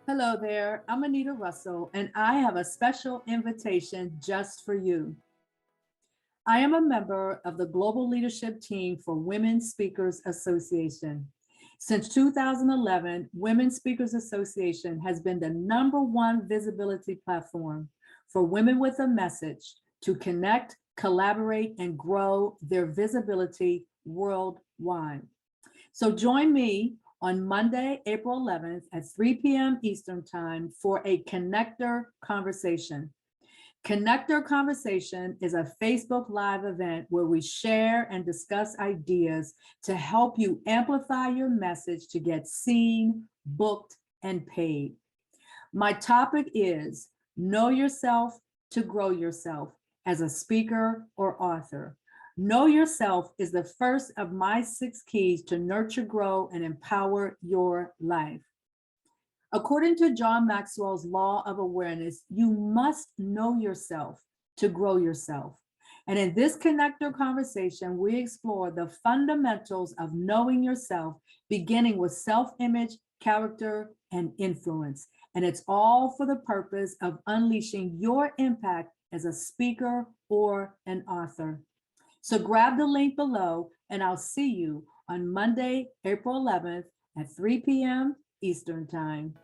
Hello there, I'm Anita Russell, and I have a special invitation just for you. I am a member of the Global Leadership Team for Women Speakers Association. Since 2011, Women Speakers Association has been the #1 visibility platform for women with a message to connect, collaborate, and grow their visibility worldwide. So join me on Monday, April 11th at 3 p.m. Eastern Time for a Connector Conversation. Connector Conversation is a Facebook Live event where we share and discuss ideas to help you amplify your message to get seen, booked, and paid. My topic is Know Yourself to Grow Yourself as a speaker or author. Know yourself is the first of my 6 keys to nurture, grow, and empower your life. According to John Maxwell's law of awareness, you must know yourself to grow yourself. And in this connector conversation, we explore the fundamentals of knowing yourself, beginning with self image, character, and influence. And it's all for the purpose of unleashing your impact as a speaker or an author. So grab the link below, and I'll see you on Monday, April 11th at 3 p.m. Eastern Time.